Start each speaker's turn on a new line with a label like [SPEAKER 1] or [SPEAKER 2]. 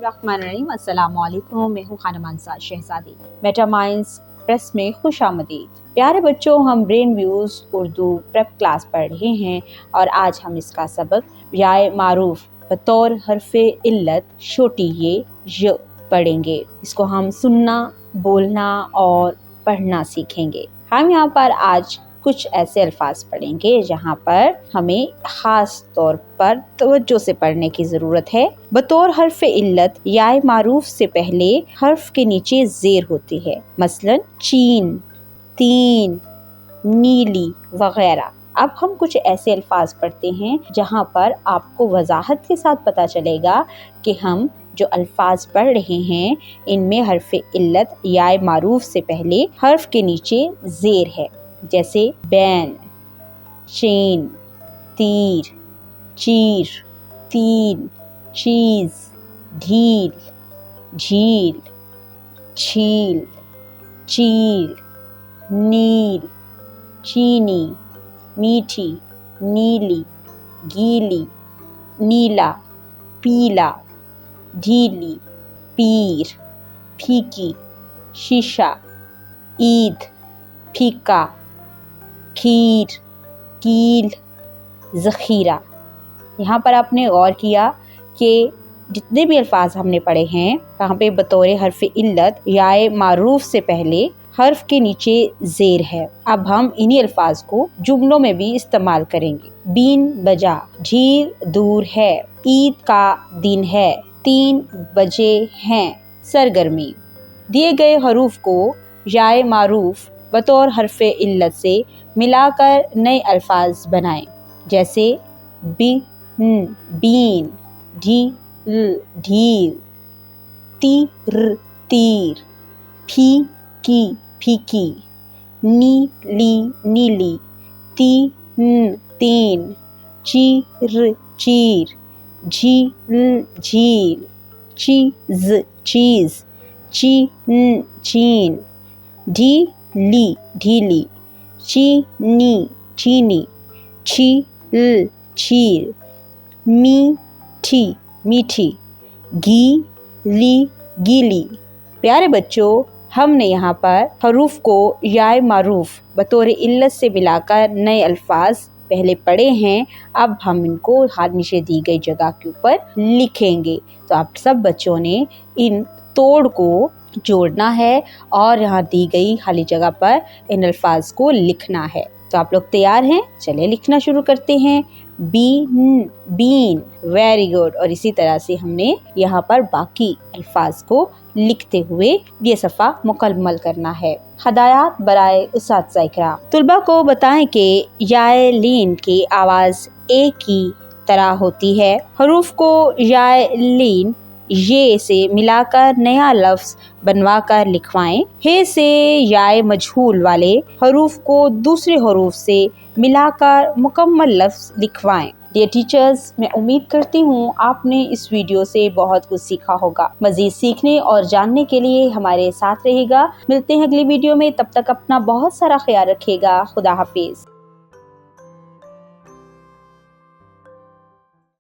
[SPEAKER 1] बिस्मिल्लाहिर्रहमानिर्रहीम। अस्सलाम वालेकुम। मैं हूँ खानम अंसार शहजादी। मेटामाइंड्स प्रेस में खुश आमदीद। प्यारे बच्चों, हम brain views Urdu prep class पढ़ रहे हैं और आज हम इसका सबक याए मारूफ बतौर हरफ़े इल्लत छोटी य पढ़ेंगे। इसको हम सुनना, बोलना और पढ़ना सीखेंगे। हम यहाँ पर आज कुछ ऐसे अल्फाज पढ़ेंगे जहाँ पर हमें ख़ास तौर पर तवज्जो से पढ़ने की ज़रूरत है। बतौर हर्फ इल्लत याए मारूफ से पहले हर्फ के नीचे ज़ेर होती है, मसलन चीन, तीन, नीली वगैरह। अब हम कुछ ऐसे अल्फाज पढ़ते हैं जहाँ पर आपको वजाहत के साथ पता चलेगा कि हम जो अल्फाज पढ़ रहे हैं इनमें हर्फ इल्लत याए मारूफ से पहले हर्फ के नीचे ज़ेर है, जैसे बैन, चेन, तीर, चीर, तीन, चीज़, ढील, झील, छील, चील, नील, चीनी, मीठी, नीली, गीली, नीला, पीला, ढीली, पीर, फीकी, शीशा, ईद, फीका, खीर, कील, ज़ख़ीरा। यहाँ पर आपने गौर किया कि जितने भी अल्फाज हमने पढ़े हैं वहाँ पे बतौर हर्फ इल्लत याए मारूफ से पहले हर्फ के नीचे ज़ेर है। अब हम इन्हीं अल्फाज को जुमलों में भी इस्तेमाल करेंगे। बीन बजा, झील दूर है, ईद का दिन है, 3 बजे हैं, सरगर्मी। दिए गए हरूफ को याए मारूफ बतौर हर्फ इल्लत से मिलाकर नए अल्फाज बनाएं, जैसे बीन, ढील, ढील, तीर, तीर, फीकी, फीकी, नीली, नीली, तीन, तीन, चीर, चीर, झील, झील, चीज़, चीज़, चीन, चीन, ढीली, ढीली, चीनी, चीनी, छील, छील, मीठी, मीठी, गीली, गीली। प्यारे बच्चों, हमने यहाँ पर हरूफ को याए मारूफ बतौर इल्लत से मिलाकर नए अल्फाज पहले पढ़े हैं। अब हम इनको हाथ नीचे दी गई जगह के ऊपर लिखेंगे। तो आप सब बच्चों ने इन तोड़ को जोड़ना है और यहाँ दी गई खाली जगह पर इन अल्फाज को लिखना है। तो आप लोग तैयार हैं? चलिए लिखना शुरू करते हैं। Bean, bean, very good. और इसी तरह से हमने यहाँ पर बाकी अल्फाज को लिखते हुए ये सफ़ा मुकम्मल करना है। हदायत बराए उस्ताद इकराम, तुलबा को बताएं कि याए लीन की आवाज़ ए की तरह होती है। हरूफ को याए लीन ये से मिलाकर नया लफ्ज़ बनवा कर लिखवाएं। हे से याए मजहूल वाले हरूफ को दूसरे हरूफ से मिलाकर मुकम्मल लफ्ज़ लिखवाएं। डियर टीचर्स, मैं उम्मीद करती हूँ आपने इस वीडियो से बहुत कुछ सीखा होगा। मज़ीद सीखने और जानने के लिए हमारे साथ रहेगा। मिलते हैं अगली वीडियो में, तब तक अपना बहुत सारा ख्याल रखिएगा। खुदा हाफिज़।